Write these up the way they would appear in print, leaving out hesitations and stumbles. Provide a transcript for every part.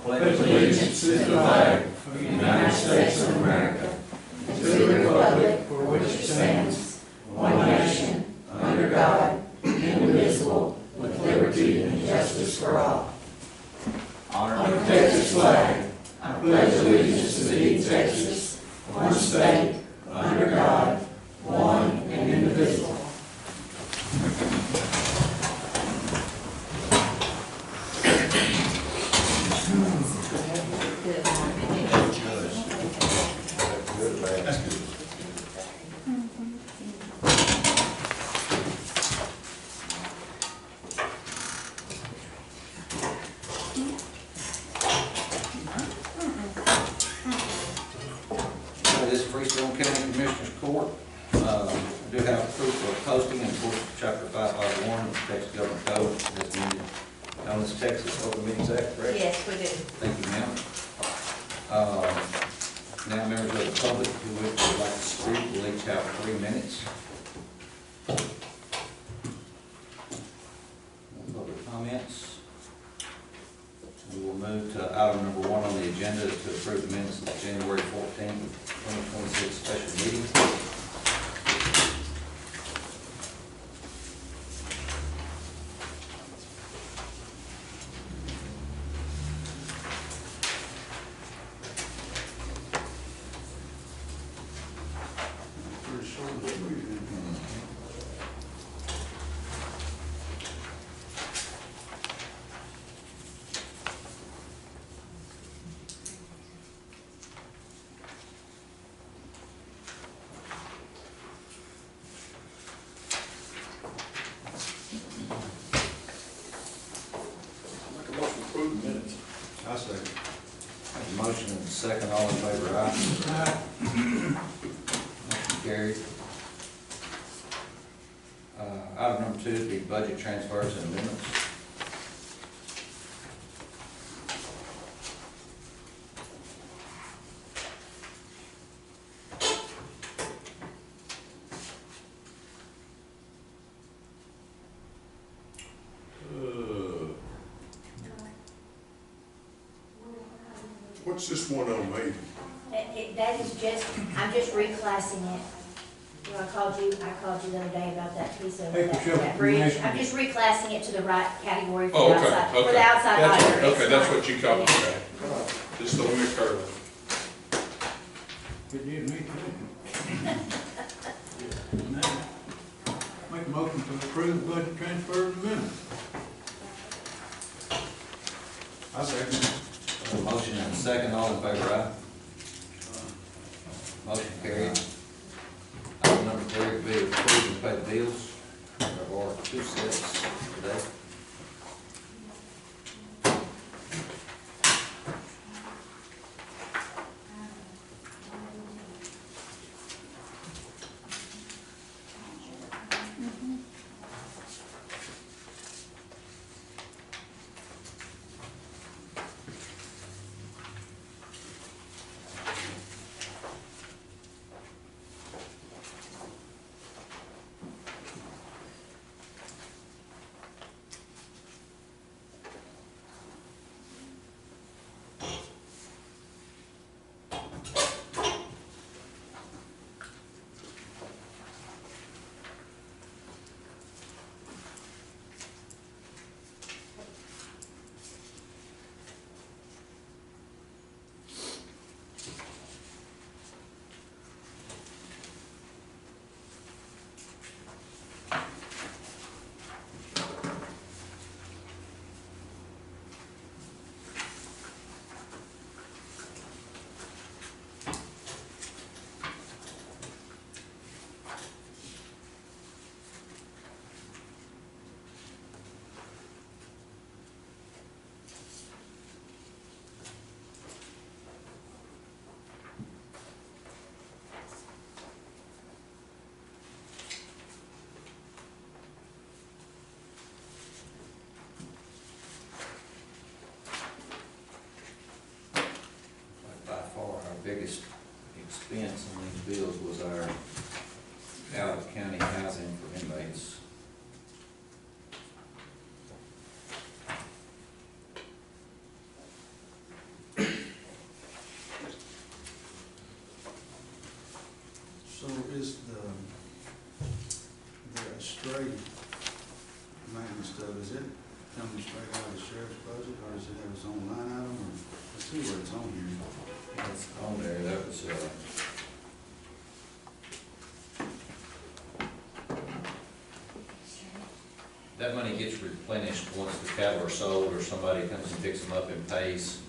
pledge allegiance to the flag of the United States of America, and to the republic for which it stands, one nation, under God, indivisible, with liberty and justice for all. Honor the Texas flag. I pledge allegiance to thee, Texas, one state, under God, one and indivisible. This is Freestone County Commissioners Court. I do have proof of posting in accordance with Chapter 551 of the Texas Government Code. That's needed on this Texas Open Meetings Act, correct? Yes, we do. Thank you, ma'am. Now, members of the public who would like to speak will each have 3 minutes. No public comments. We will move to item number 1 on the agenda to approve the minutes of January 14th, 2026 special meeting. I second. Have a motion and a second. All in favor, aye. Motion carried. Item number 2 would be budget transfers and amendments. What's this one on me? That is just, I'm just reclassing it. You know, I called you the other day about that piece of that bridge. I'm just reclassing it to the right category for Oh, the okay, outside, okay. for the outside That's auditor. what- Okay, that's It's what you call it, okay. Just throwing me a curve. Good news, me too. Make a motion to approve budget transfer and amendments. I second. Have a motion and a second. All in favor, aye. Motion carried. Item number 3 would be approve and pay the bills. There are 2 sets today. Biggest expense on these bills was our out-of-county housing for inmates. Does it have its own line item, or, let's see where it's on here. It's on there, that was, that money gets replenished once the cattle are sold, or somebody comes and picks them up and pays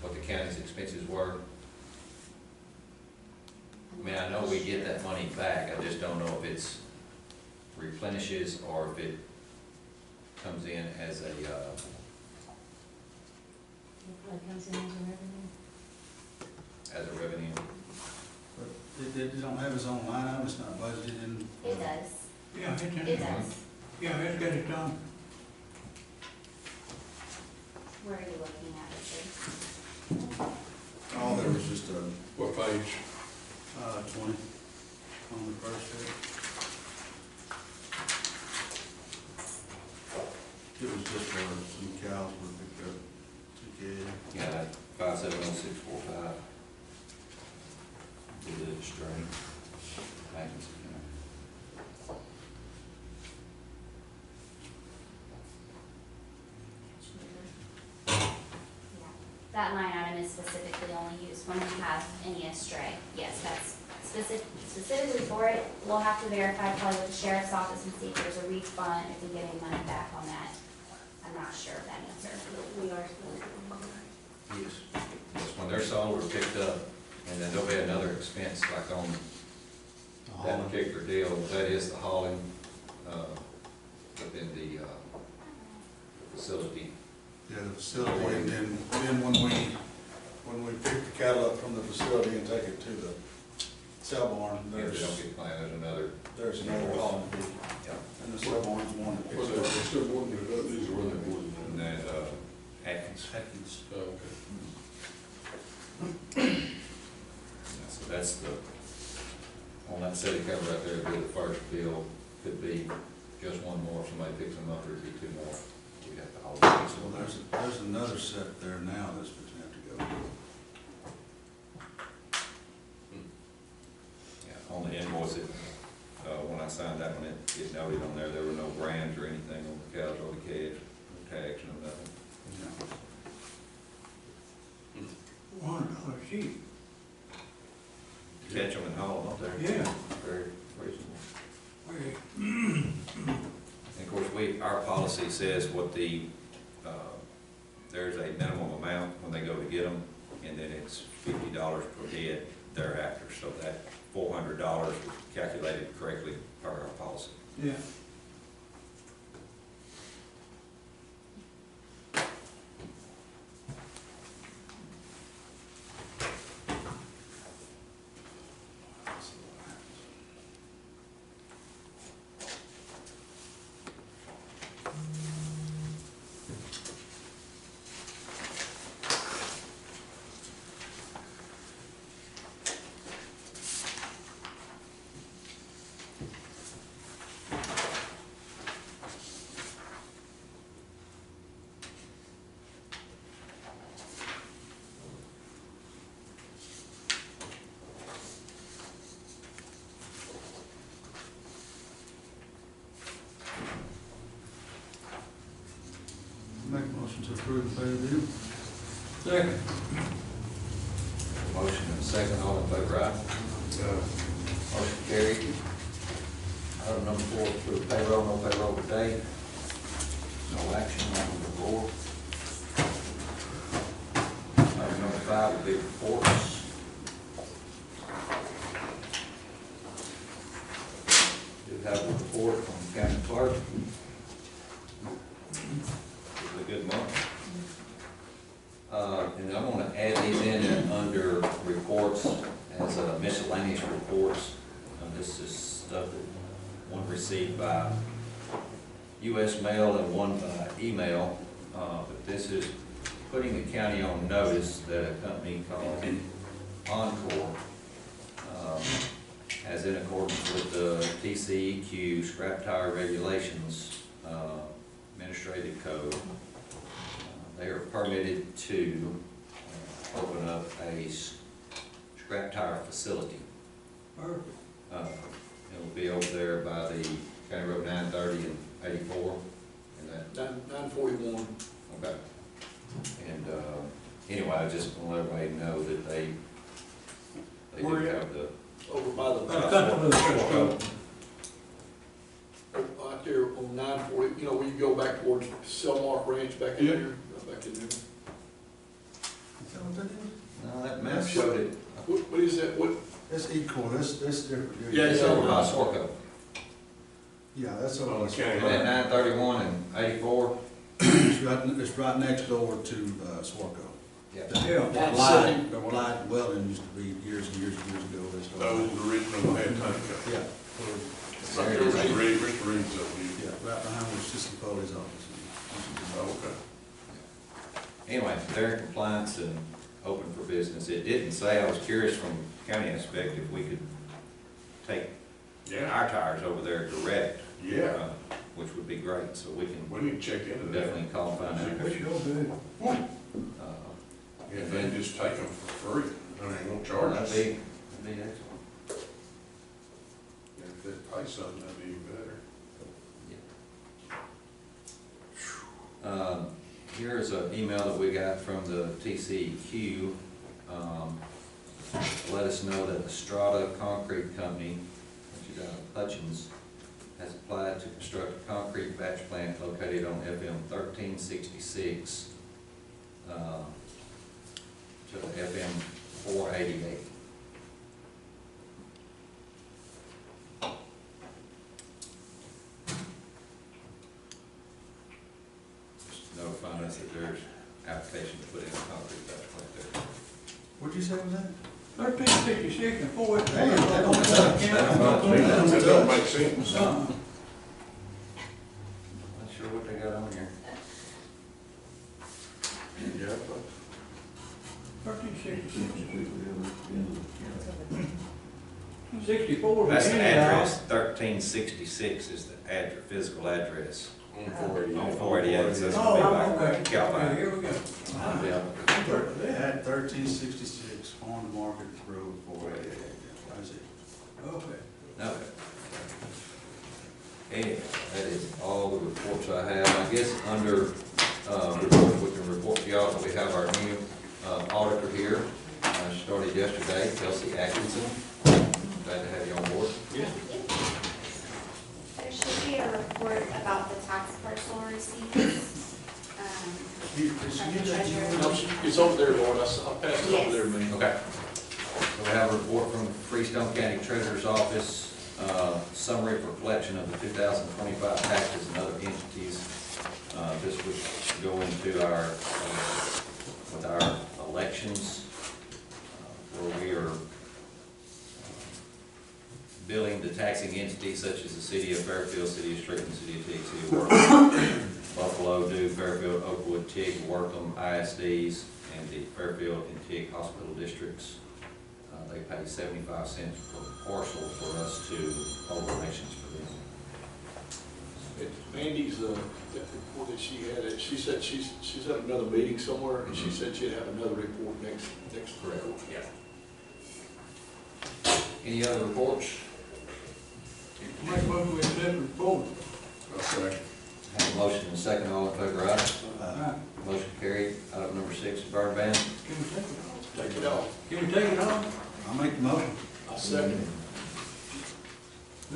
what the county's expenses were. I mean, I know we get that money back, I just don't know if it's replenishes or if it comes in as a, It probably comes in as a revenue. as a revenue. But it don't have its own line item, it's not budgeted in. It does, Yeah, it's in it does. Yeah, it's got its own. Where are you looking at, Richard? Oh, there was just a, What page? 20 on the first page. It was just for some cows were picked up, took Yeah, that 570645. Did it straight. Back in September. That line item is specifically only used when we have any estray. Yes, that's specifically for it. We'll have to verify probably with the sheriff's office and see if there's a refund, if we get any money back on that. I'm not sure of that answer. We are supposed to. Yes. Yes, when they're sold or picked up, and then there'll be another expense like on that particular deal, that is the hauling, within the, facility. Yeah, the facility, and then when we pick the cattle up from the facility and take it to the cell barn, If they don't get planned, there's another hauling fee. yeah. And the cell barn's one that Was picks they it up. still wanting it up, these are where they wanted And it. then, Atkins. Atkins. Oh, okay. So that's the, on that city cover right there, it'd be the first bill, could be just one more, if somebody picks them up, or it'd be two more. We'd have to haul them. Well, there's another set there now that's going to have to go. Yeah, on the invoice, when I signed that one, it noted on there were no brands or anything on the cows or the calves, no tags, no nothing. $100 sheep. Catch them and haul them up there. Yeah. Very reasonable. Where- And of course, our policy says what there's a minimum amount when they go to get them, and then it's $50 per head thereafter, so that $400 was calculated correctly per our policy. Yeah. Make a motion to approve the pay the bill. Second. Motion and second, all in favor, aye? Motion carried. Item number 4, approve payroll, no payroll today. No action, item number 4. Item number 5 will be reports. Do have a report from the county clerk. It was a good month. And I'm gonna add these in under reports as miscellaneous reports. This is stuff that one received by US mail and one by email. But this is putting the county on notice that a company called Encore, as in accordance with the TCEQ scrap tire regulations, administrative code, they are permitted to open up a scrap tire facility. Perfect. It'll be over there by the County Road 930 and 84, and that, 941. okay. Anyway, I just want to let everybody know that they do Where- have the, Over by the. That's country club. Out there on 940, you know, where you go back towards Selmark Ranch back in Yeah. there, back in there. no, that map showed it. What is that, what, That's equal, that's different. Yeah, It's yeah. over by Sorco. Yeah, that's over. Oh, okay. And at 931 and 84. It's right next door to Swarco. Yeah. Yeah. That's Light, Light Welding used to be years and years and years ago. They started. the original head tank? Yeah, It's right there, Mr. Reed's up here. yeah, right behind where Assistant Foley's office. Oh, okay. Anyway, they're in compliance and open for business. It didn't say, I was curious from county aspect if we could take Yeah, our tires over there direct. yeah, Which would be great, so we can we need to check into that. definitely call and find out. That's so good. If they just take them for free, I mean, won't charge That'd us. be excellent. If they pay something, that'd be even better. Here's an email that we got from the TCEQ. Let us know that the Strata Concrete Company, which is out of Hutchins, has applied to construct a concrete batch plant located on FM 1366 to FM 488. Just notifying us that there's application to put in a concrete batch plant there. What'd you say was that? 1366 and 4. Hey, that don't touch. That don't make sense. Not sure what they got on here. Yeah. 1366. 64. That's the Virginia, address, 1366 is the address, physical address. On 488. On 488, so it's Oh, gonna be like okay. Okay, Calvine. here we go. Yeah. They had 1366 Farm to Market Road 488. I see. Okay. Okay. Anyway, that is all the reports I have. I guess under, report, we can report to y'all that we have our new auditor here. She started yesterday, Kelsey Atkinson. Glad to have you on board. There should be a report about the tax parcel receipts. Did she get that? No, it's over there, Lord, I passed it over there, man. Okay. So we have a report from Freestone County Treasurer's Office, summary for collection of the 2025 taxes and other entities. This would go into our, with our elections, where we are billing the taxing entities such as the City of Fairfield, City of Strickland, City of Tick, City of Wortham, Buffalo, Dew, Fairfield, Oakwood, Tick, Wortham, ISDs, and the Fairfield and Tick hospital districts. They pay 75 cents per parcel for us to hold donations for them. Mandy's, that report that she had, she said she's at another meeting somewhere, and she said she'd have another report next. Correct. Yeah. Any other reports? Make a motion to accept the report. I'll second. Have a motion and a second, all in favor, aye? Right. Motion carried. Item number 6, burn ban. Can we take it off? Take it off. Can we take it off? I'll make the motion. I'll second.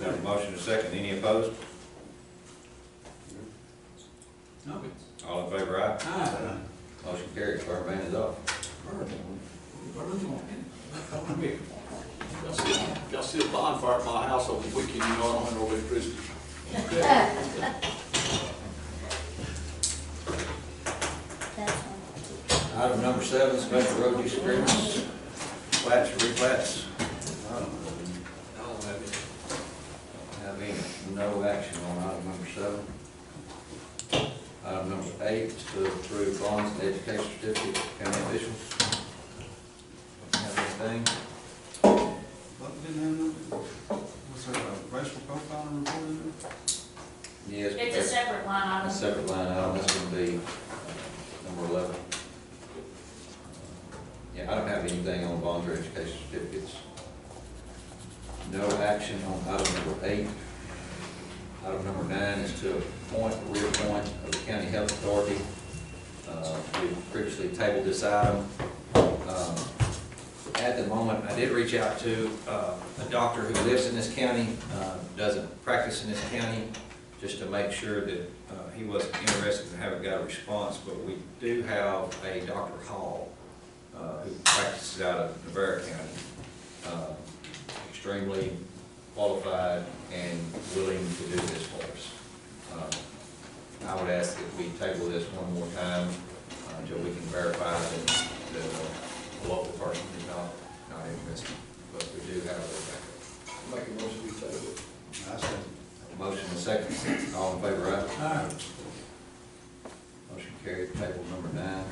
Have a motion and a second, any opposed? No. All in favor, aye? Aye. Motion carried, burn ban is off. Y'all see a bonfire at my house over the weekend, you know, I don't have no electricity. Item number 7, special road use agreements, plats or replats. I don't have it. Have any, no action on item number 7. Item number 8 is to approve bonds and education certificates for county officials. Have anything? What, didn't have nothing? What's that, racial profiling report in there? Yes. It's a separate line A item. separate line item, that's going to be number 11. Yeah, I don't have anything on bonds or education certificates. No action on item number 8. Item number 9 is to appoint or reappoint of the County Health Authority We previously tabled this item. At the moment, I did reach out to a doctor who lives in this county, doesn't practice in this county, just to make sure that he wasn't interested and haven't got a response. But we do have a Dr. Hall who practices out of Navarre County, extremely qualified and willing to do this for us. I would ask that we table this one more time until we can verify that the local person is not interested. But we do have a backup. Make a motion, we table it. I said, Motion and second. All in favor, aye? Aye. Motion carried. Table number 9.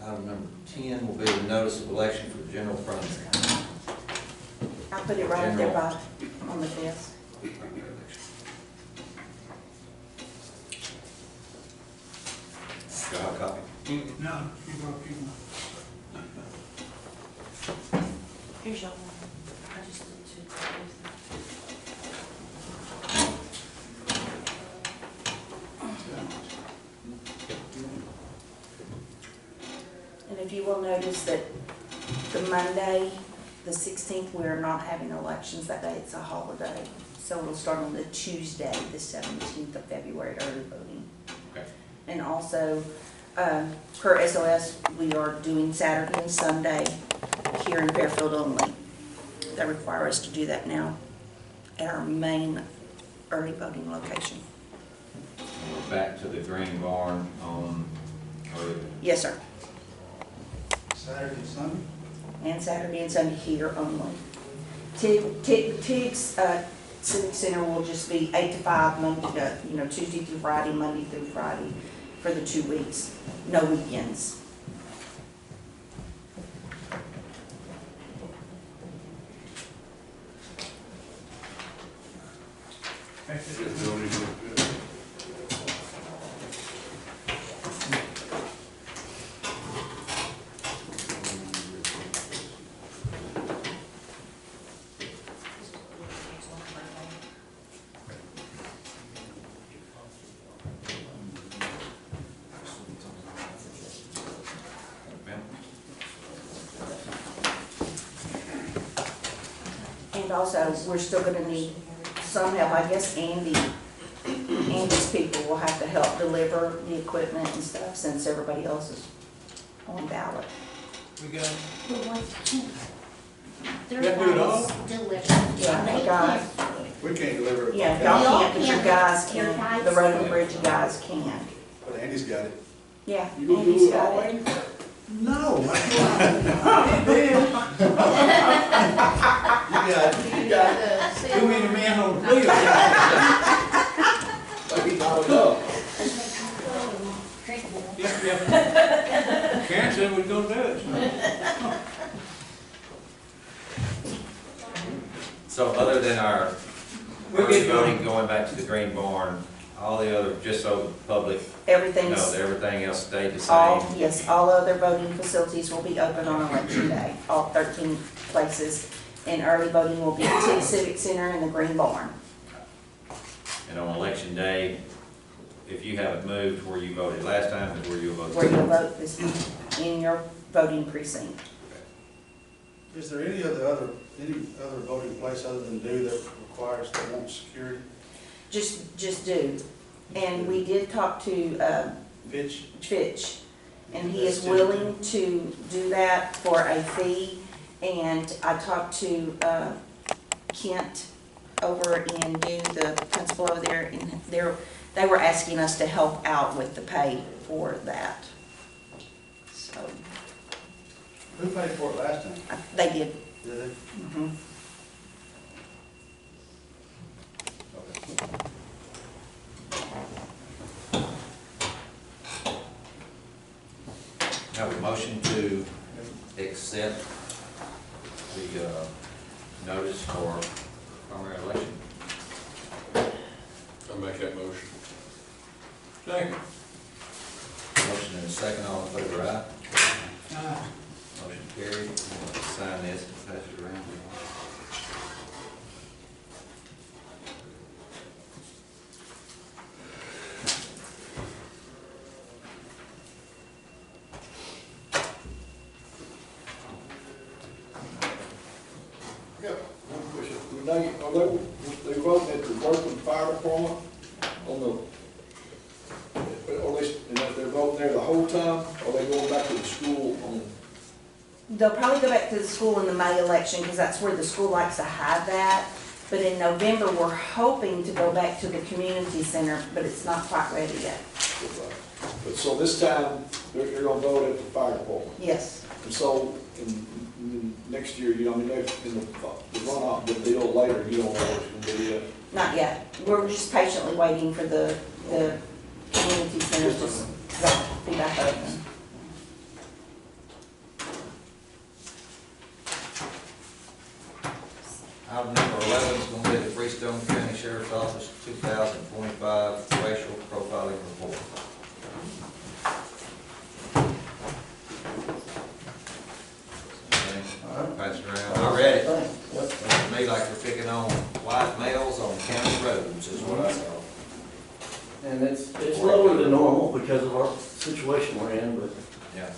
Item number 10 will be the notice of election for the general fund. I put it right up there by, on the desk. Do I have a copy? No, keep on. Here's your one. I just did two. And if you will notice that the Monday, the 16th, we are not having elections that day. It's a holiday. So it'll start on the Tuesday, the 17th of February, early voting. Okay. And also, per SOS, we are doing Saturday and Sunday here in Fairfield only. They require us to do that now at our main early voting location. And we're back to the Green Barn on early. Yes, sir. Saturday and Sunday? And Saturday and Sunday here only. Tig's Civic Center will just be 8 to 5, Monday, Tuesday through Friday, Monday through Friday for the 2 weeks. No weekends. This building look good. Ma'am? And also, we're still gonna need some help. I guess Andy's people will have to help deliver the equipment and stuff since everybody else is on ballot. We got, Their That do it all? guys deliver. Yeah, They guys. We can't deliver it. Yeah, Y'all y'all can't, but your can't. guys Your can. guys The road and can. bridge guys can. But Andy's got it. Yeah, You gonna Andy's do it got all, it. Andy? no, You got it. You got it. too many men on the field. Maybe not enough. Yeah. Karen said we're gonna do it. So other than our We're early getting voting going back to the Green Barn, all the other, just so the public Everything's, knows, everything else stayed the all, same. yes, all other voting facilities will be open on election day, all 13 places. And early voting will be at Tig Civic Center and the Green Barn. And on election day, if you haven't moved where you voted last time, is where you voted. Where you vote this in your voting precinct. Is there any other voting place other than do that requires, that wants security? Just do. And we did talk to Fitch, and he is willing to do that for a fee. And I talked to Kent over in Dune, the principal over there, and they were asking us to help out with the pay for that. So, Who paid for it last time? they did. Did they? Mhm. Have a motion to accept the notice for primary election. I'll make that motion. Second. Motion and a second, all in favor, aye? Aye. Motion carried. Sign this and pass it around. they'll probably go back to the school in the May election, because that's where the school likes to have that. But in November, we're hoping to go back to the community center, but it's not quite ready yet. But so this time, you're gonna vote at the fire department. Yes. And so, in next year, you know, I mean, in the runoff, the deal later, you don't know what it's gonna be yet. Not yet. We're just patiently waiting for the community center to be back open. Item number 11 is going to be the Freestone County Sheriff's Office 2025 Racial Profiling Report. Okay, pass it around. I read it. Looks to me like they're picking on white males on county roads, is what I saw. And it's lower than normal because of our situation we're in, but Yeah.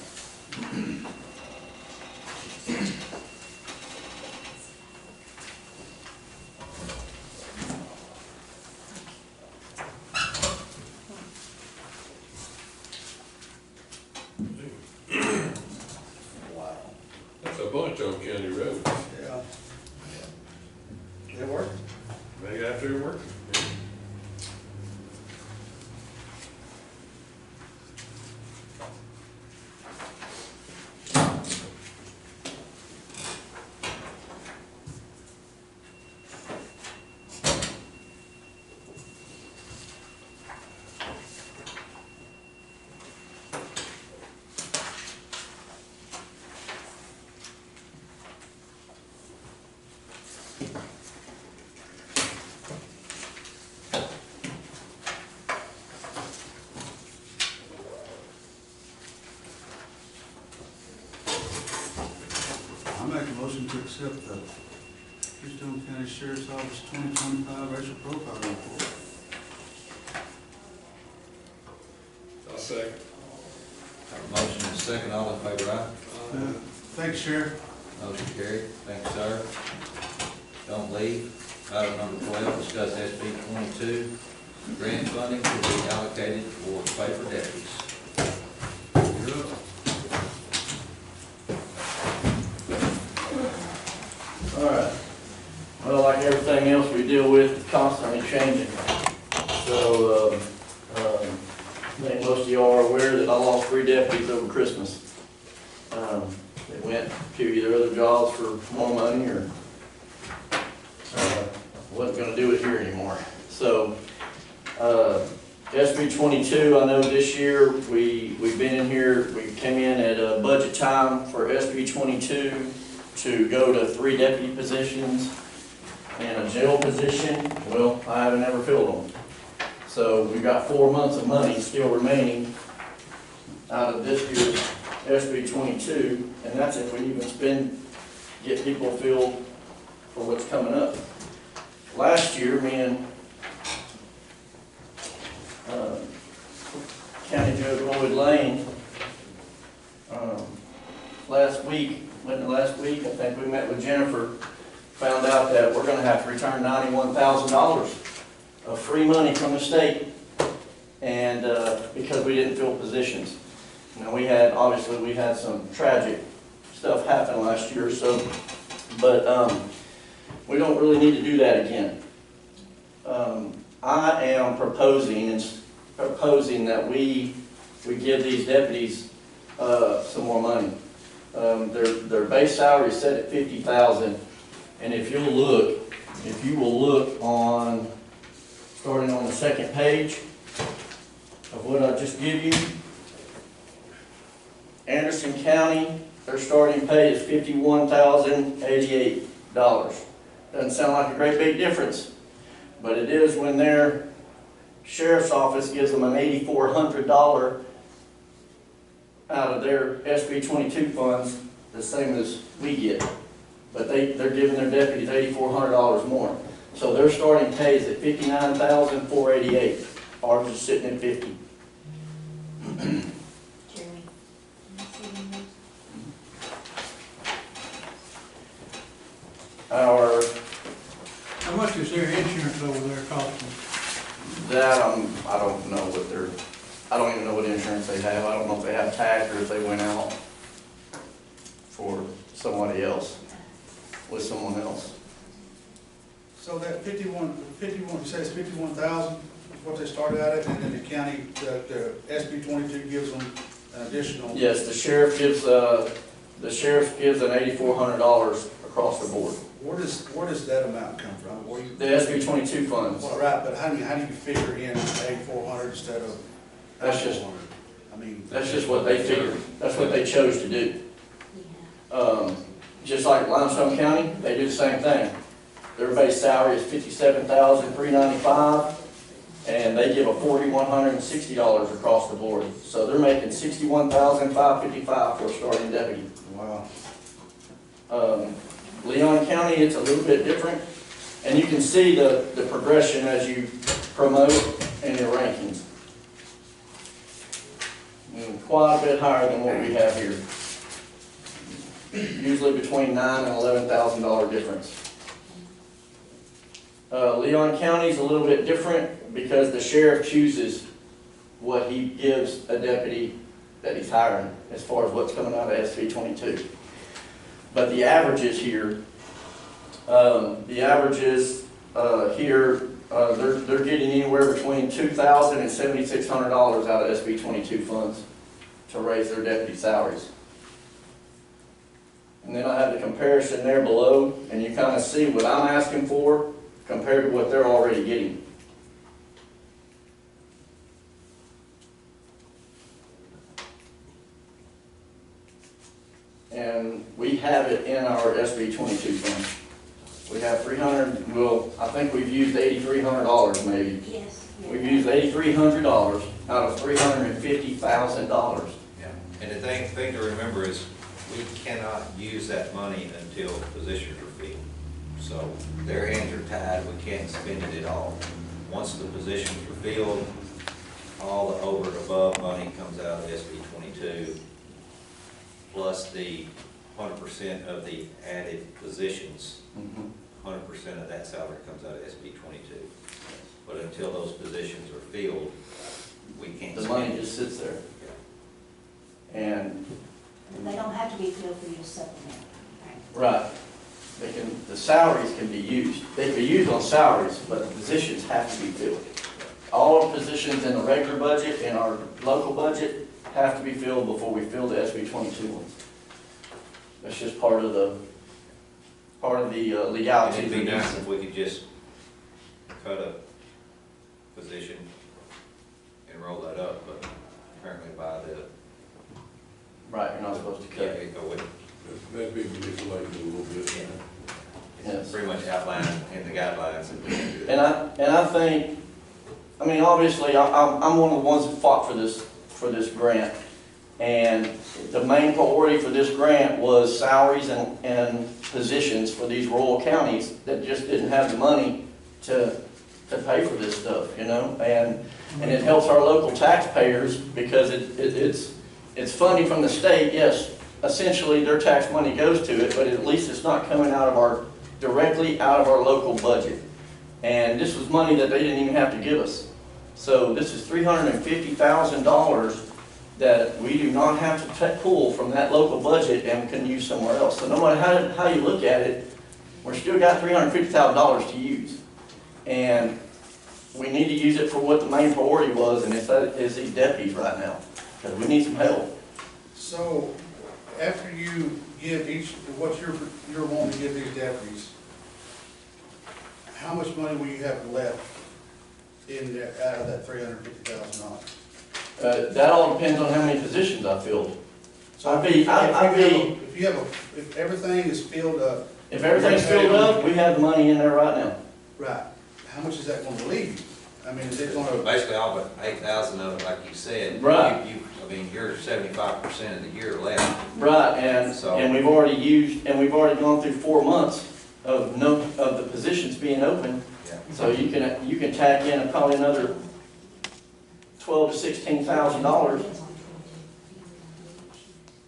Wow. That's a bunch on county roads. Yeah. They work? They got to work. I make a motion to accept the Houston County Sheriff's Office 2025 racial profile report. I'll second. Have a motion and a second, all in favor, aye? Thanks, Sheriff. Motion carried. Thank you, sir. Don't leave. Item number 12, discuss SB 22, grant funding to be allocated towards paper deputies. You're up. all right. Well, like everything else we deal with, it's constantly changing. So, I think most of y'all are aware that I lost 3 deputies over Christmas. They went to either other jobs for more money or wasn't gonna do it here anymore. So, SB 22, I know this year, we've been in here, we came in at a budget time for SB 22 to go to 3 deputy positions and a jail position. Well, I haven't ever filled them. So we've got 4 months of money still remaining out of this year's SB 22, and that's if we even get people filled for what's coming up. Last year, me and County Judge Lloyd Lane, last week, I think we met with Jennifer, found out that we're gonna have to return $91,000 of free money from the state, and, because we didn't fill positions. Now, obviously, we had some tragic stuff happen last year, so, but, we don't really need to do that again. I am proposing that we give these deputies, some more money. Their base salary is set at $50,000, and if you will look on, starting on the second page of what I just give you, Anderson County, their starting pay is $51,088. Doesn't sound like a great big difference, but it is when their sheriff's office gives them an $8,400 out of their SB 22 funds, the same as we get. But they're giving their deputies $8,400 more. So their starting pay is at $59,488. Ours is sitting at $50,000. Jeremy. How much is their insurance over there costing? That, I don't know I don't even know what insurance they have. I don't know if they have tax or if they went out. for somebody else, with someone else. So that 51, you say it's 51,000 is what they started out at, and then the county, the SB 22 gives them an additional? Yes, the sheriff gives an $8,400 across the board. Where does that amount come from? Where you, The SB 22 funds. well, right, but how do you figure in 8,400 instead of That's just- 9,400? I mean, That's just what they figured, that's what they chose to do. Yeah. Just like Limestone County, they do the same thing. Their base salary is $57,395, and they give a $4,160 across the board. So they're making $61,555 for a starting deputy. wow. Leon County, it's a little bit different, and you can see the progression as you promote in your rankings. Quite a bit higher than what we have here. Usually between $9,000 and $11,000 difference. Leon County's a little bit different because the sheriff chooses what he gives a deputy that he's hiring as far as what's coming out of SB 22. But the averages here, they're getting anywhere between $2,000 and $7,600 out of SB 22 funds to raise their deputy salaries. And then I have the comparison there below, and you kind of see what I'm asking for compared to what they're already getting. And we have it in our SB 22 fund. We have 300, well, I think we've used $8,300 maybe. Yes. We've used $8,300 out of $350,000. Yeah, and the thing to remember is, we cannot use that money until positions are filled. So their hands are tied, we can't spend it at all. Once the positions are filled, all the over and above money comes out of SB 22, plus the 100% of the added positions. 100% of that salary comes out of SB 22. But until those positions are filled, we can't The spend money it. just sits there. And, They don't have to be filled for you to supplement. right, the salaries can be used. They can be used on salaries, but the positions have to be filled. All our positions in the regular budget, in our local budget, have to be filled before we fill the SB 22 ones. That's just part of the legality. It'd be nice if we could just cut a position and roll that up, but apparently by the, Right, you're not supposed to cut it. it go with, That'd be manipulated a little bit. Yes. pretty much outlined in the guidelines that we can do it. And I think, I mean, obviously, I'm one of the ones that fought for this grant. And the main priority for this grant was salaries and positions for these rural counties that just didn't have the money to pay for this stuff, you know? And it helps our local taxpayers because it's funding from the state. Yes, essentially their tax money goes to it, but at least it's not coming directly out of our local budget. And this was money that they didn't even have to give us. So this is $350,000 that we do not have to pull from that local budget and can use somewhere else. So no matter how you look at it, we're still got $350,000 to use. And we need to use it for what the main priority was, and it's these deputies right now, because we need some help. So, after you give each, what you're wanting to give these deputies, how much money will you have left out of that $350,000? That all depends on how many positions I filled. So if everything is filled up, If everything's filled up, we have the money in there right now. right, how much is that going to leave you? I mean, is it going to, Basically, all but 8,000 of it, like you said. Right. I mean, you're 75% of the year left. Right, and So- we've already gone through 4 months of the positions being open. Yeah. So you can tack in probably another $12,000 to $16,000.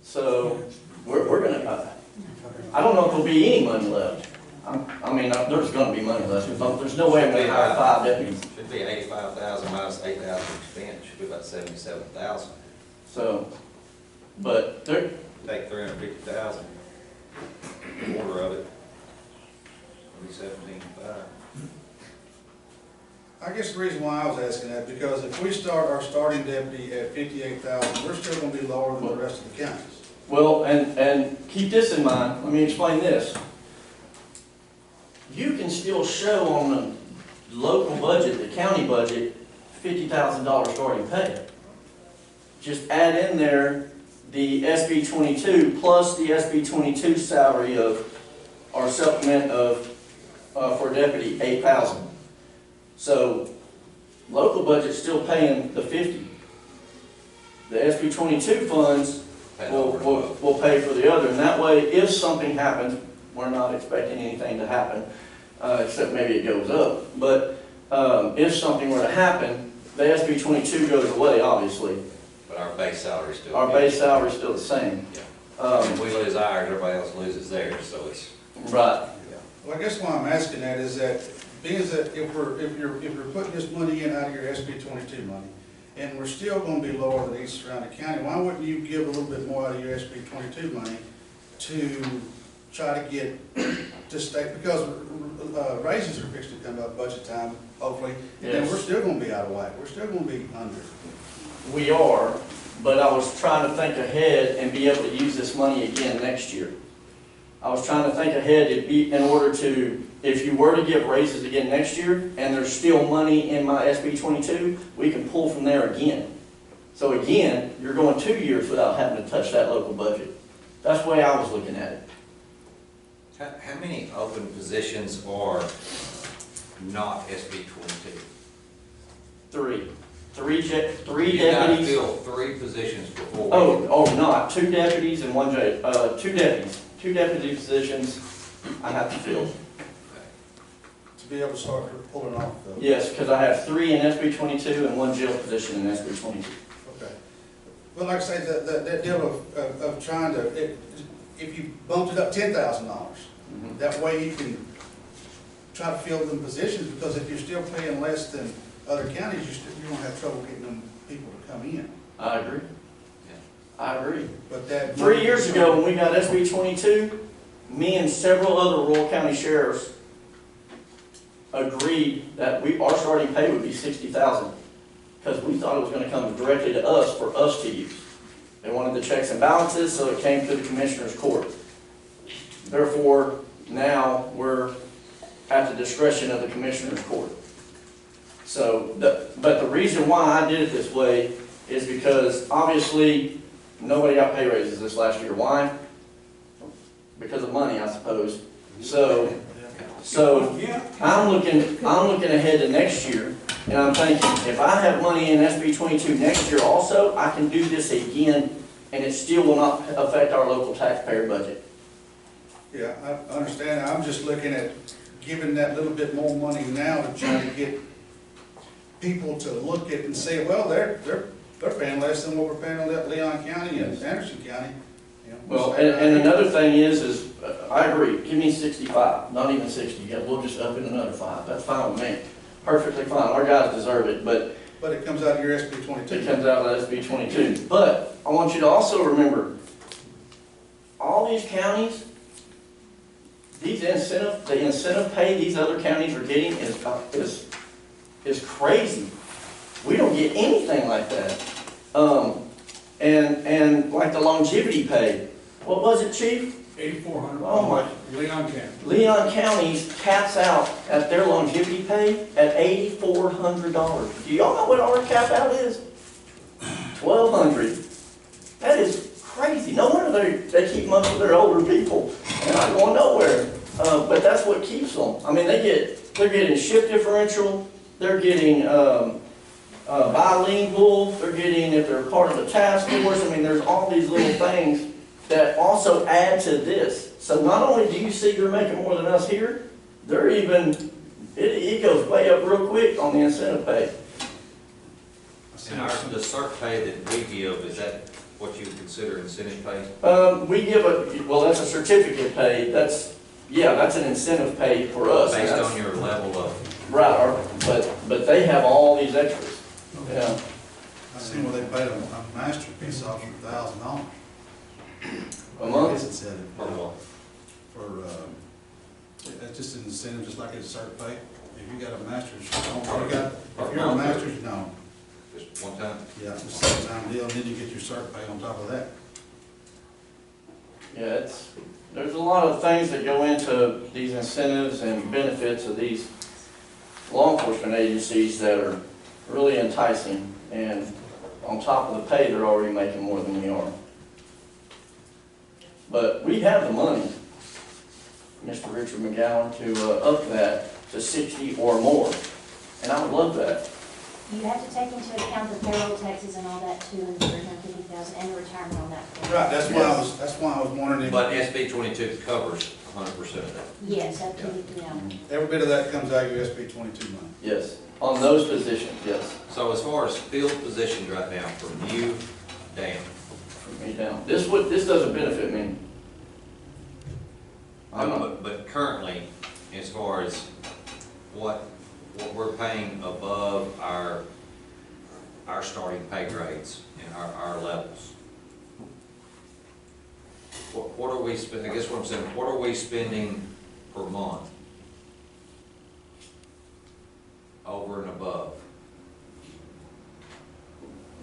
So we're gonna. I don't know if there'll be any money left. There's gonna be money left. There's no way I'm gonna hire 5 deputies. Should be 85,000 minus 8,000 spent, should be about 77,000. So, but they're. Take 350,000. quarter of it, maybe 17.5. I guess the reason why I was asking that, because if we start our starting deputy at 58,000, we're still gonna be lower than the rest of the counties. Well, and keep this in mind, let me explain this. You can still show on the local budget, the county budget, $50,000 starting pay. Just add in there the SB 22 plus the SB 22 salary of, our supplement of, for deputy, 8,000. So, local budget's still paying the 50. The SB 22 funds will pay for the other, and that way, if something happens, we're not expecting anything to happen, except maybe it goes up. But if something were to happen, the SB 22 goes away, obviously. But our base salary still. Our base salary is still the same. Yeah. If we lose ours, everybody else loses theirs, so it's. Right. Well, I guess why I'm asking that is that, being that if you're putting this money in out of your SB 22 money, and we're still gonna be lower than each surrounding county, why wouldn't you give a little bit more out of your SB 22 money to try to get, to stay, because raises are fixed to come up budget time, hopefully, and then Yes. we're still gonna be out of whack, we're still gonna be under. We are, but I was trying to think ahead and be able to use this money again next year. I was trying to think ahead to be, in order to, if you were to give raises again next year, and there's still money in my SB 22, we can pull from there again. So again, you're going 2 years without having to touch that local budget. That's the way I was looking at it. How many open positions are not SB 22? Three You gotta deputies. fill 3 positions before. Not 2 deputies and 1 jail, 2 deputies. 2 deputy positions I have to fill. To be able to start pulling off the. Yes, because I have 3 in SB 22 and 1 jail position in SB 22. Okay. Well, like I say, that deal of trying to, if you bumped it up $10,000, that way you can try to fill them positions, because if you're still paying less than other counties, you don't have trouble getting them people to come in. I agree. I agree. But that. 3 years ago, when we got SB 22, me and several other rural county sheriffs agreed that our starting pay would be 60,000, because we thought it was going to come directly to us for us to use. They wanted the checks and balances, so it came to the commissioner's court. Therefore, now we're at the discretion of the commissioner's court. So, but the reason why I did it this way is because obviously nobody got pay raises this last year. Why? Because of money, I suppose. So I'm looking ahead to next year, and I'm thinking, if I have money in SB 22 next year also, I can do this again, and it still will not affect our local taxpayer budget. Yeah, I understand. I'm just looking at giving that little bit more money now to try to get people to look at and say, well, they're paying less than what we're paying on that Leon County and Anderson County. You know, Well, and another thing is I agree, give me 65, not even 60, yeah, we'll just up it another 5, that's fine with me. Perfectly fine, our guys deserve it, but it comes out of your SB 22. it comes out of SB 22. But I want you to also remember, all these counties, the incentive pay these other counties are getting is crazy. We don't get anything like that. And like the longevity pay, what was it, Chief? $8,400. Oh my. Leon County. Leon County's caps out at their longevity pay at $8,400. Do y'all know what our cap out is? $1,200. That is crazy. No wonder they keep most of their older people and not going nowhere. But that's what keeps them. I mean, they're getting shift differential. They're getting bilingual. They're getting, if they're part of the task force. I mean, there's all these little things that also add to this. So not only do you see they're making more than us here, they're even, it goes way up real quick on the incentive pay. And the cert pay that we give, is that what you would consider incentive pay? We give well, that's a certificate pay. That's an incentive pay for us. Based on your level of. Right, but they have all these extras. Yeah. I seen where they paid a masterpiece off for $1,000. A month? It said it. For what? for, it's just an incentive, just like it's cert pay. If you got a master's, if you're a master's, no, Just one time? yeah, it's a second-time deal, and then you get your cert pay on top of that. Yeah, there's a lot of things that go into these incentives and benefits of these law enforcement agencies that are really enticing, and on top of the pay, they're already making more than we are. But we have the money, Mr. Richard McGowan, to up that to 60 or more, and I would love that. You have to take into account the payroll taxes and all that too, and the 350,000 and the retirement on that. Right, that's why I was wondering if. But SB 22 covers 100% of that. Yes, up to, Every bit of that comes out of your SB 22 money. Yes, on those positions, yes, So as far as field positions right now, from you down, from me down. This doesn't benefit me. I'm not, but currently, as far as what we're paying above our starting pay grades and our levels, what are we spending, I guess what I'm saying, what are we spending per month over and above?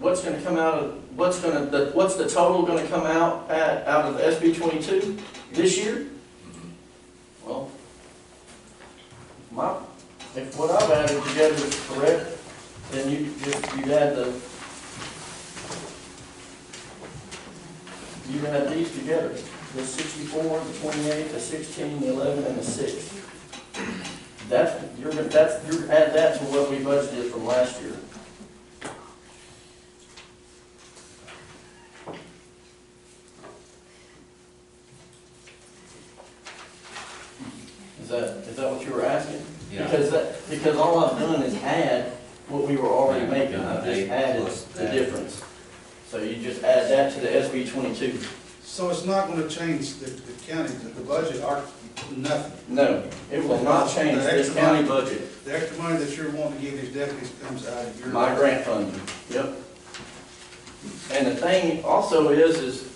what's gonna come out of, what's the total gonna come out of the SB 22 this year? Well, if what I've added together is correct, then you'd add these together, the 64, the 28, the 16, the 11, and the 6. You're add that to what we budgeted from last year. Is that what you were asking? Yeah. Because all I've done is add what we were already making. I've just Eight added plus the that. difference. So you just add that to the SB 22. So it's not gonna change the county, the budget, or nothing. No, it will not change this county budget. The extra money that you're wanting to give these deputies comes out of your. My grant funding, yep. And the thing also is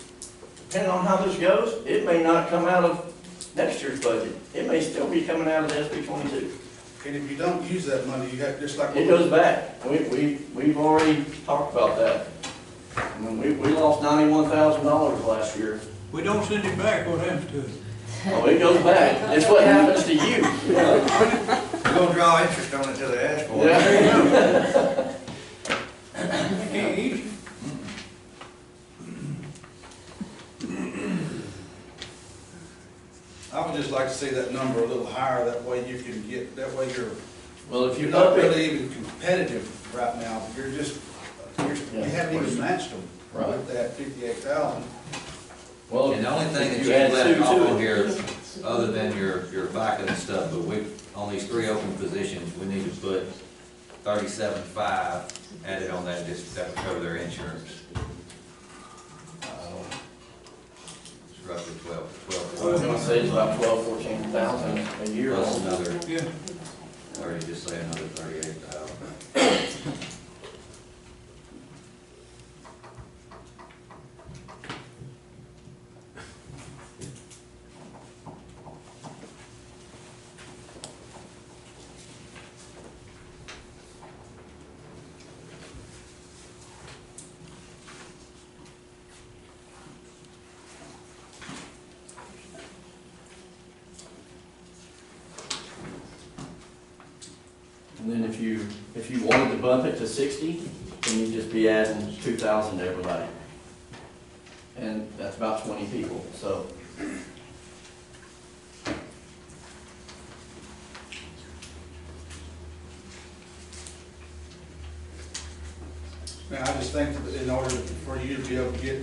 depending on how this goes, it may not come out of next year's budget. It may still be coming out of the SB 22. And if you don't use that money, you have, just like. It goes back. We've already talked about that. I mean, we lost $91,000 last year. We don't send it back, what happens to it? Oh, it goes back. It's what happens to you. We're gonna draw interest on it till they ask for it. Yeah. You can't eat it. I would just like to see that number a little higher, that way you can get, that way Well, if you're you not up it, really even competitive right now, you're just, you haven't even matched them Right. with that 58,000. well, And the only thing that if you add left two off to on it, here, other than your backup and stuff, but on these 3 open positions, we need to put 37.5 added on that, just that would cover their insurance. It's roughly 12. I was gonna say it's about 14,000 a year. Plus another, Yeah. or you just say another 38,000. And then if you wanted to bump it to 60, then you'd just be adding 2,000 to everybody. And that's about 20 people, so. Now, I just think that in order for you to be able to get,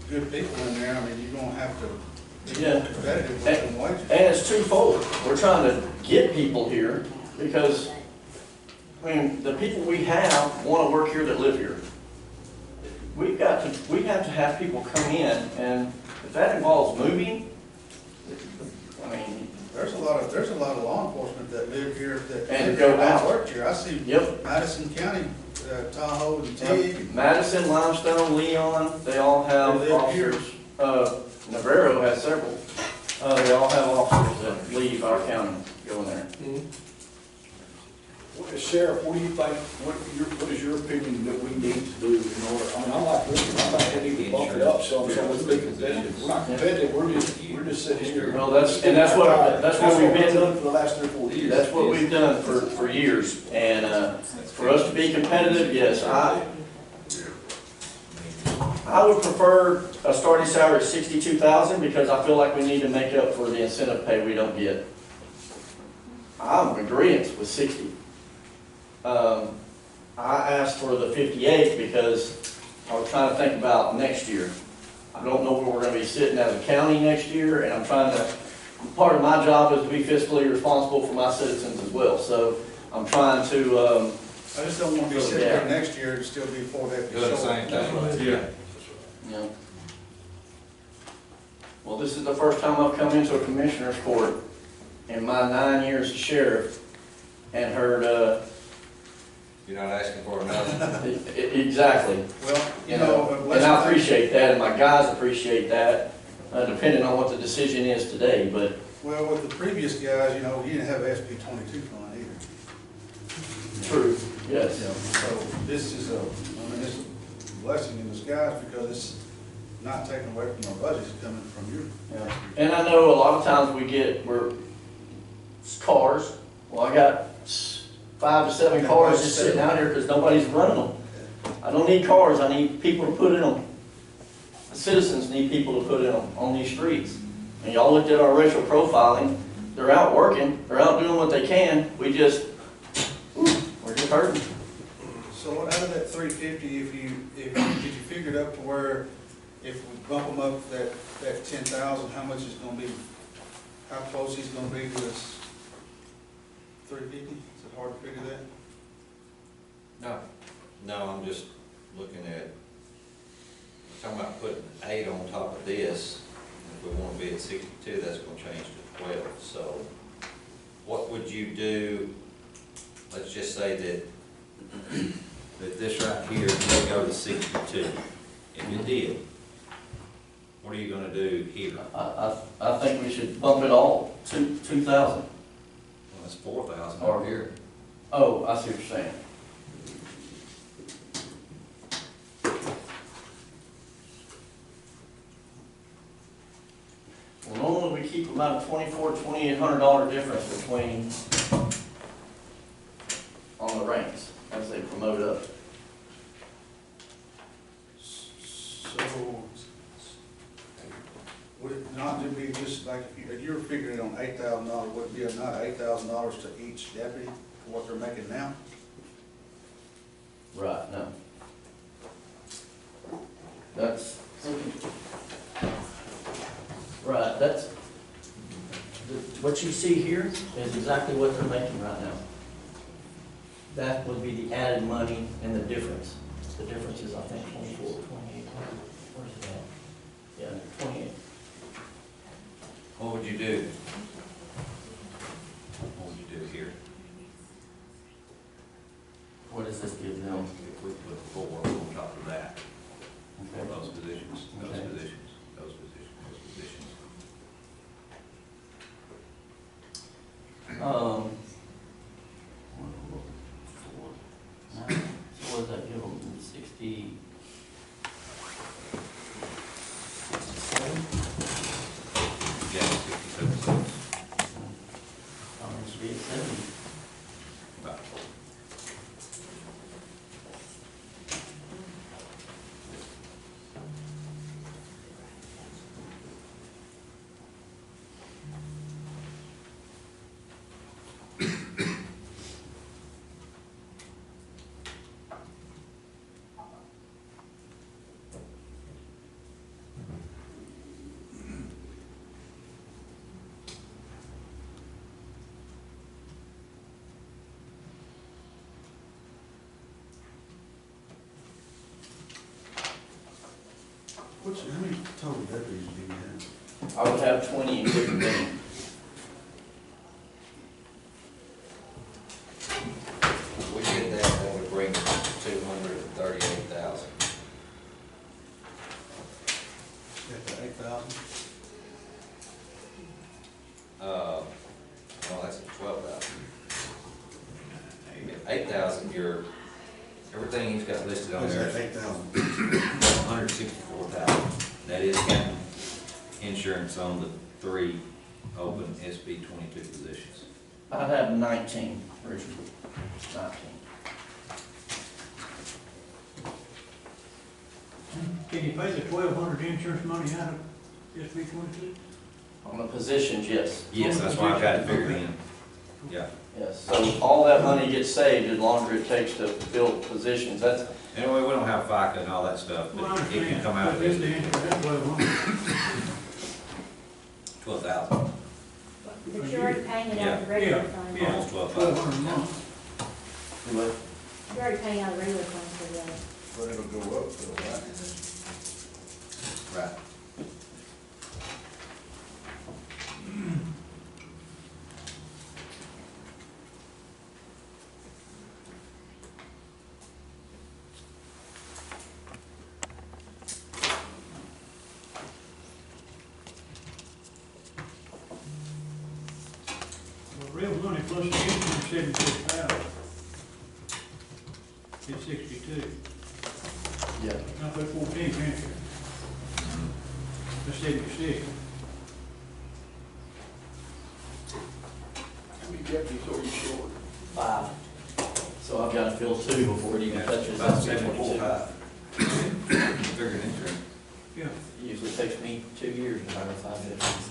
good people in there, I mean, you're gonna have to be Yeah. more competitive with them wages. And it's twofold. We're trying to get people here because, I mean, the people we have want to work here that live here. We have to have people come in, and if that involves moving, I mean, There's a lot of law enforcement that live here that. And go out. Work here. I see yep. Madison County, Tahoe and Tig. Madison, Limestone, Leon, they all have They live here. officers. Navarro has several. They all have officers that leave our county, go in there. Sheriff, what do you think, what is your opinion that we need to do in order, I mean, I like this, I think they need to bump it up so we can be competitive. We're not competitive, we're just sitting here. Well, that's what we've been doing for the last 3 or 4 years. That's what we've done for years, and, for us to be competitive, yes, I would prefer a starting salary of $62,000 because I feel like we need to make up for the incentive pay we don't get. I'm in agreement with 60. I asked for the 58 because I was trying to think about next year. I don't know where we're gonna be sitting as a county next year, and I'm trying to, part of my job is to be fiscally responsible for my citizens as well, so I'm trying to, I just don't want to be sitting there next year and still be 4 deputies. Do the same thing. Yeah. you know. Well, this is the first time I've come into a commissioner's court in my 9 years as sheriff and heard, You're not asking for another. Well, exactly. you know. And I appreciate that, and my guys appreciate that, depending on what the decision is today, but. Well, with the previous guys, you know, you didn't have SB 22 fund either. True, You yes. know, so this is it's a blessing in disguise because it's not taken away from our budget, it's coming from you. Yeah. And I know a lot of times we're cars, well, I got 5 to 7 cars just sitting out here because nobody's running them. I don't need cars, I need people to put in them. The citizens need people to put in them on these streets. And y'all looked at our racial profiling, they're out working, they're out doing what they can, we're just hurting. So out of that 350, did you figure it up to where if we bump them up that 10,000, how much is gonna be, how close he's gonna be to this 350? Is it hard to figure that? No, I'm just looking at, talking about putting 8 on top of this. If we want to be at 62, that's going to change to 12. So what would you do? Let's just say that this right here would go to 62. If it did, what are you going to do here? I think we should bump it all to 2,000. Well, that's 4,000 over here. Oh, I see what you're saying. Well, normally we keep about a $2,400 to $2,800 difference between on the ranks as they promote up. So, would it not be just like, if you were figuring it on $8,000, would it be not $8,000 to each deputy for what they're making now? Right, no. That's, right, that's, what you see here is exactly what they're making right now. That would be the added money and the difference. The difference is, I think, 24, 28, where's it at? Yeah, 28. What would you do? What would you do here? What does this give them? If we put 4 on top of that, Okay. those positions, those Okay. positions, those positions, those positions. So what does that give them? 60? 67? Yeah, 67 cents. Should be at 70. Right. How many total deputies do you have? I would have 20 including me. If we did that, that would bring it to 238,000. At the 8,000? Everything he's got listed on What's there that, is 8,000? 164,000. That is counting insurance on the 3 open SB 22 positions. I have 19, Richard. 19. Can you pay the 1,200 insurance money out of SB 22? On the positions, yes. Yes, that's why I've got it figured in. Yeah. Yes, so all that money gets saved the longer it takes to fill positions. That's, Anyway, we don't have FICA and all that stuff, Well, I but it can understand, come out but of this this the answer, that's 1,200. 12,000, But you're already paying it out of the regular Yeah, fund. yeah. almost 12,000. 1,200 a month. You're already paying out of the regular fund for the, But it'll go up, though, right? Right. Well, real money plus the insurance, 76,000. It's 62. yeah. Now put 14 in here. That's 76. How many deputies are you short? 5. So I've got to fill 2 before it even touches About SB 22. 74,500. Figuring insurance. Yeah. It usually takes me 2 years to hire 5 deputies.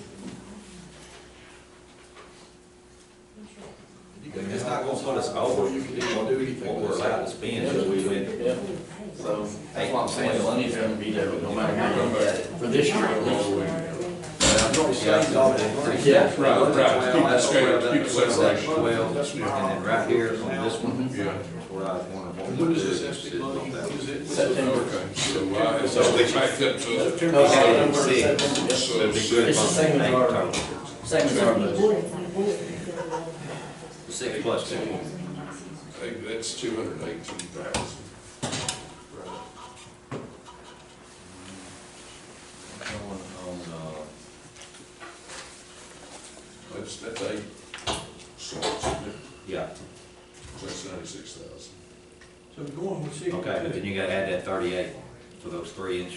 It's not gonna put us over what we're allowed to spend, so we went, Yep. So that's what I'm saying, the money's gonna be there no matter how you look at it, for this year at least. Yeah. That's 12, and then right here on this one, Yeah. where I was wondering what When we does do. this is SB sit on money, that. when is it? September. Okay, so they backed up to, September, Okay, September, So yeah. it'd be good It's the if same as I'm our- total. Same as our budget. 6 plus 2. that's 218,000. That's 8 slots, isn't it? Yeah, That's 96,000. So we're going with 62. okay, but then you gotta add that 38 for those 3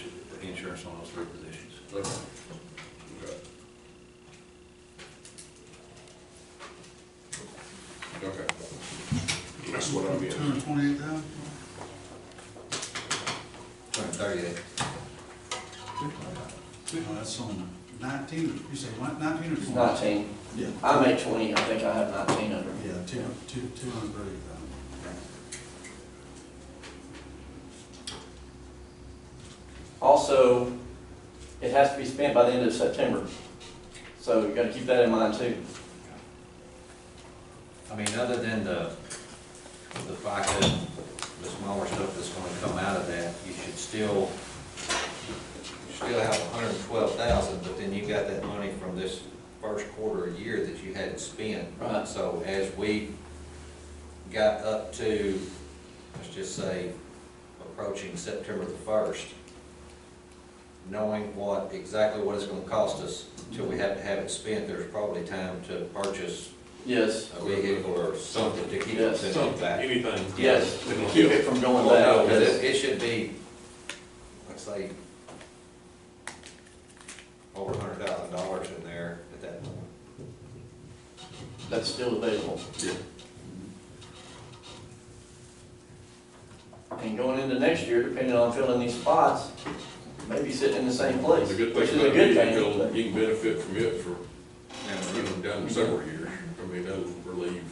insurance on those 3 positions. Okay. Okay. Okay. That's what I'm getting. 228,000? 38. Oh, that's on 19, you say what, 19 or 20? 19. Yeah. I make 20, I think I have 19 under. Yeah, 230,000. Also, it has to be spent by the end of September. So you gotta keep that in mind too. I mean, other than the FICA, the smaller stuff that's gonna come out of that, you should still have 112,000, but then you got that money from this first quarter a year that you hadn't spent. Right. So as we got up to, let's just say, approaching September the 1st, knowing exactly what it's gonna cost us until we have to have it spent, there's probably time to purchase Yes, a vehicle or something to keep it Something, back. anything. yes, to keep it from going Well, no, back. 'cause Yes. it should be, let's say, over $100,000 in there at that point. That's still available. Yeah. And going into next year, depending on filling these spots, maybe sitting in the same place, The good which thing is a about good it, thing. but- you can benefit from it for, down several years. I mean, that'll relieve,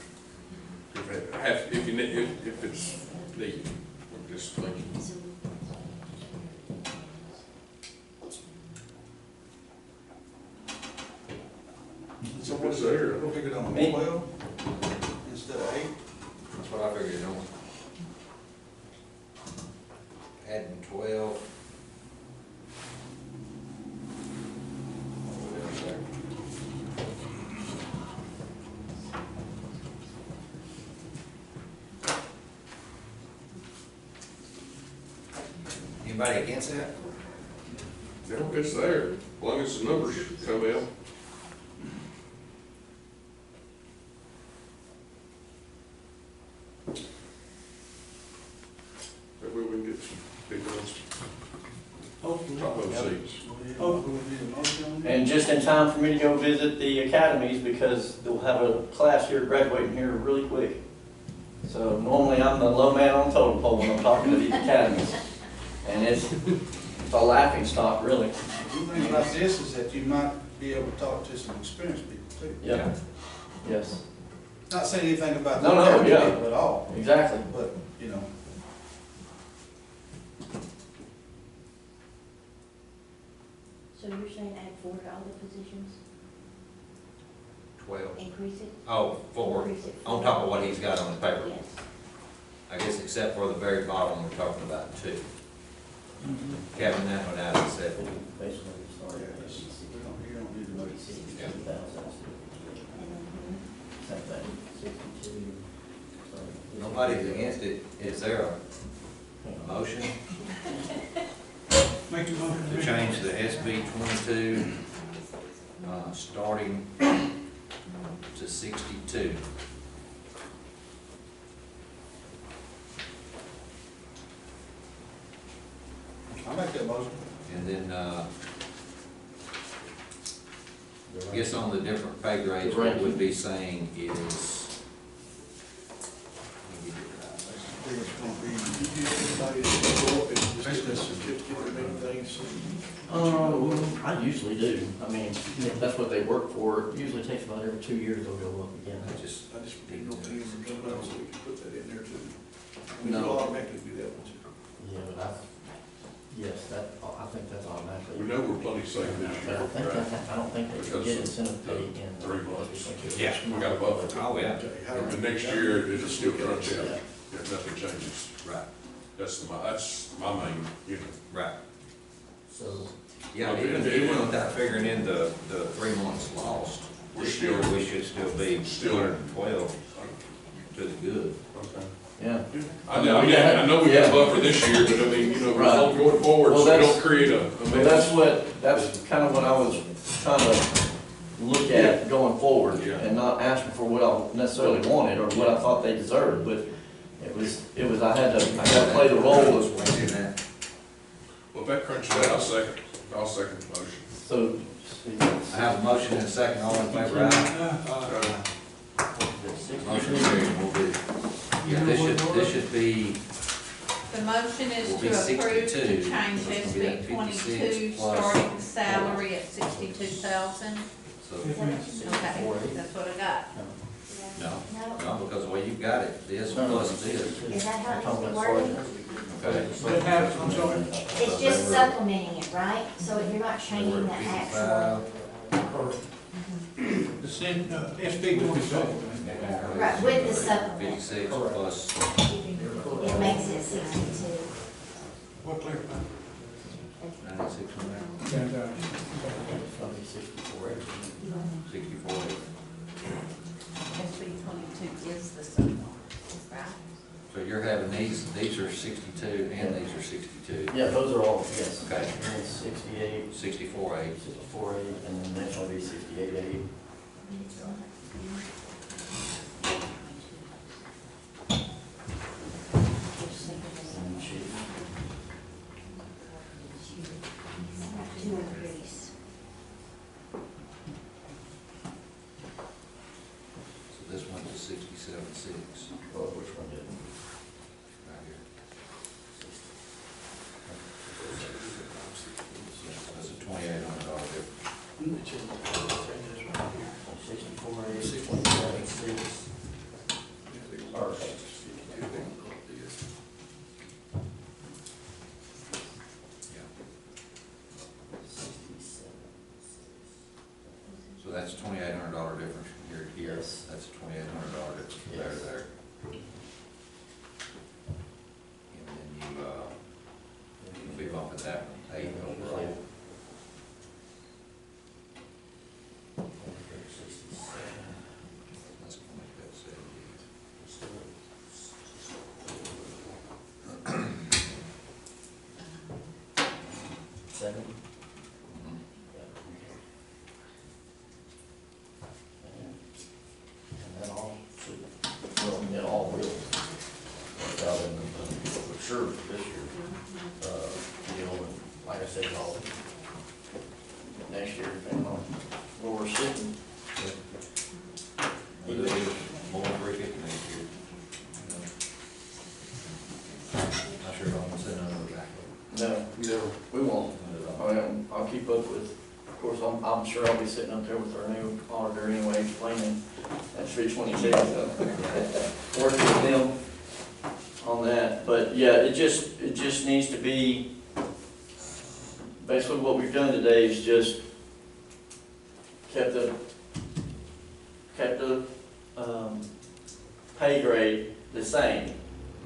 if it's needed, I'm just thinking. So what's there? We'll figure it on Me? 12 instead of 8? That's what I figured on. Adding 12. Anybody against that? No, it's there, as long as the numbers come out. big ones, Hopefully, top of seats. hopefully we'll do a motion on that. And just in time for me to go visit the academies, because they'll have a class here graduating here really quick. So normally I'm the low man on the totem pole when I'm talking to these academies. And it's a laughing stock, really. The thing about this is that you might be able to talk to some experienced people too. Yeah. Yes, Not saying anything about the No, no, academy yeah. people at all, exactly. but, you know. So you're saying add 4 to all the positions, 12. increase it? Oh, 4, Increase it. on top of what he's got on his paper. Yes. I guess except for the very bottom, we're talking about 2. Kevin, that one out and said, Basically, we started at You don't need to know. 62,000. Same thing, 62. nobody's against it. Is there a motion Make a motion. to change the SB 22, starting to 62? I'll make that motion. And then, I guess on the different pay grades, what we'd be saying is, let me get it right. I think it's gonna be, somebody that's go up and just get that certificate and everything, I usually do. I mean, if that's what they work for, it usually takes about every 2 years they'll go up again. I just, I just need no opinion from someone else, so we can put that in there too. I mean, No. you'll automatically do that, won't you? Yeah, but yes, I think that's automatically. We know we're plenty safe this But year, I don't think they can get incentive pay in. 3 months. Yeah. We got a buffer. oh, yeah, Okay, how- And next year, it'll still crunch out, Yeah. if nothing changes. right, That's my main, you know. right. So, Yeah, even without figuring in the 3 months lost, We're this year still- we should still be Still- 212 to the good. Okay. yeah. I know we got a buffer this year, but I mean, you know, Right. going forward, Well, so we that's- don't create a Well, that's kind of what I was trying to look at going forward, Yeah. and not asking for what I necessarily wanted, or what I thought they deserved, but it was, I had to play the role of, Well, if that crunches out, I'll second the motion. so. I have a motion and a second, all in favor, aye? Motion carries, we'll do. Yeah, this should be, The motion is Will be to approve 62. to change It's gonna be SB that 56 22, plus- starting the salary at 62,000. so, Okay, that's what I got. no, No, no, because the way you've got it, this plus this. is that how it's been worded? Okay. What happens, I'm sorry? It's just supplementing it, right? So you're not changing the actual, The SB 22. right, with the supplement, 56 plus, it makes it 62. What clarify? 96 on there, And, 64. 64. SB 22 is the supplement, right? So you're having these are 62 and these are 62. Yeah, those are all, yes. Okay. And it's 68, 64.8. 64.8, and then next one will be 68.8. And she- To increase. So this one's a 67.6 Oh, which one did? right here. That's a $2,800 difference. 64.8, 67.6. Or, Yeah. So that's $2,800 difference from here to here. Yes. That's a $2,800 difference from there to Yes. there. And then you'll be bumping that one 8 overall. That's gonna make that 70. Seven. Mhm. And then all, well, it all will. Work out in the, for sure, this year. and like I said, all next year, depending on where we're sitting. We'll do more than 350 next year. Not sure if I'm gonna send another back. No, No. we won't. I'll keep up with, of course, I'm sure I'll be sitting up there with our new auditor anyway, explaining that 322, so working with them on that. But yeah, it just needs to be, basically what we've done today is just kept the pay grade the same.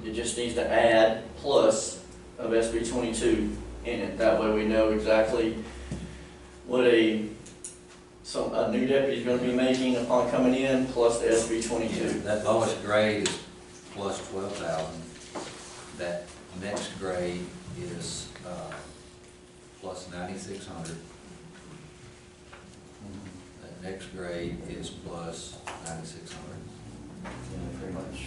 It just needs to add plus of SB 22 in it. That way we know exactly what a new deputy is going to be making upon coming in, plus the SB 22. That lowest grade is plus 12,000. That next grade is plus 9,600. That next grade is plus 9,600. Yeah, pretty much.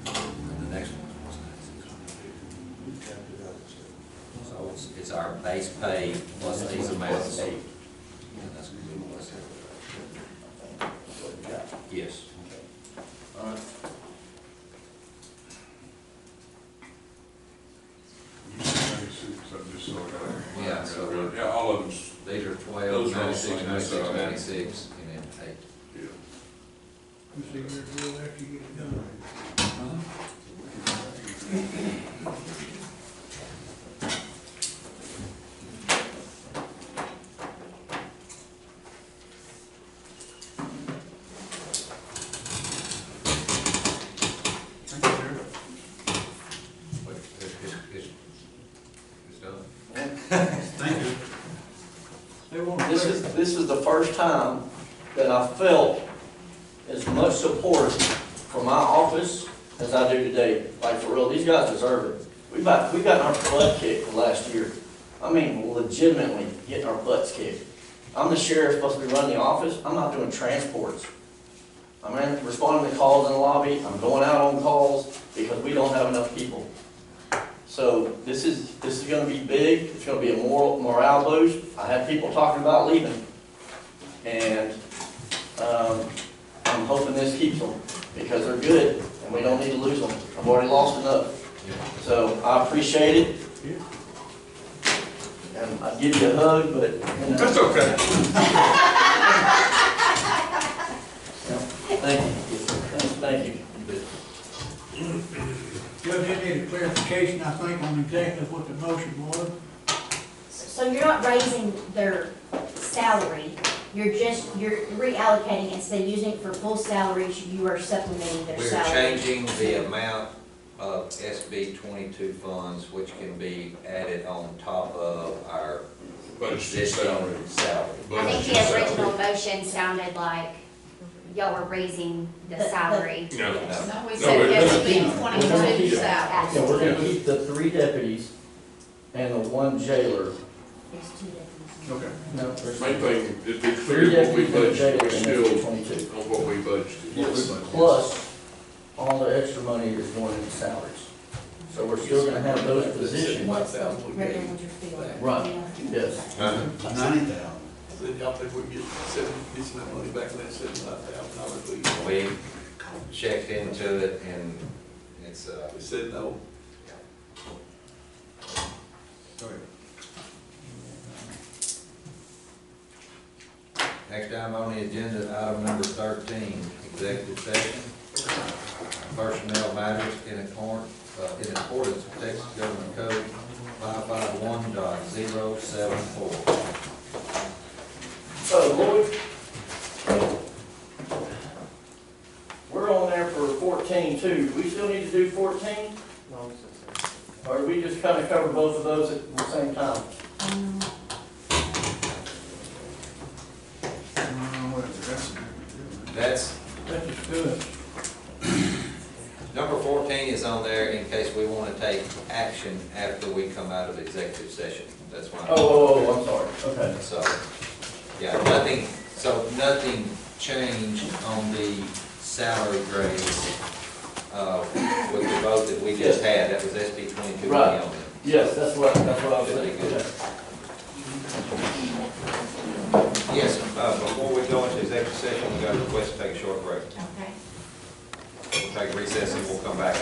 And the next one is plus 9,600. So it's our base pay plus these amounts. And that's gonna be plus it. Yes. All right. Yeah, so Yeah, all of them's, these are 12, Those are all 96, same, 96, so, 96, and then 8. yeah. You see your bill after you get it done. Thank you, sir. But it's done. Thank you. They want to. This is the first time that I felt as much support from my office as I do today. Like, for real, these guys deserve it. We've gotten our butt kicked the last year. I mean, legitimately getting our butts kicked. I'm the sheriff, supposed to be running the office. I'm not doing transports. I'm responding to calls in the lobby. I'm going out on calls because we don't have enough people. So this is going to be big. It's going to be a morale boost. I have people talking about leaving, and I'm hoping this keeps them because they're good and we don't need to lose them. I've already lost enough. So I appreciate it. And I'd give you a hug, but you know. That's okay. Thank you. Thank you. Judge, I need a clarification, I think, on exactly what the motion was. So you're not raising their salary, you're reallocating, instead of using it for full salaries, you are supplementing their We're salary. changing the amount of SB 22 funds, which can be added on top of our Budget existing salary. salary. I think the original motion sounded like y'all were raising the salary. No. No. No, we No, said it- SB We're gonna 22 keep- salary. Yeah, we're gonna keep the 3 deputies and the 1 jailer. There's two different. Okay. No, there's Main thing, it'd be 3 clear what we deputies and a budgeted, jailer we're in still SB 22. on what we budgeted. Plus, all the extra money is going into salaries. So we're still gonna have those positions. What's the regular ones you're feeling? Right, yes. 90,000. So y'all think we get that money back in that $75,000 fee? We checked into it and it's, We said no. next item on the agenda, item number 13, executive session. Personnel matters in accordance with Texas Government Code 551.074. Lloyd, we're on there for 14 too. Do we still need to do 14? No. Or do we just kind of cover both of those at the same time? That's, Let's just do it. number 14 is on there in case we want to take action after we come out of executive session. That's why. Oh, I'm sorry. Okay. So, yeah, nothing changed on the salary grades, with the vote that we just had. That was SB 22 Right. on it. Yes, that's what I was Pretty thinking. good. Yes, before we go into executive session, we got a request to take a short break. Okay. We'll take a recess and we'll come back.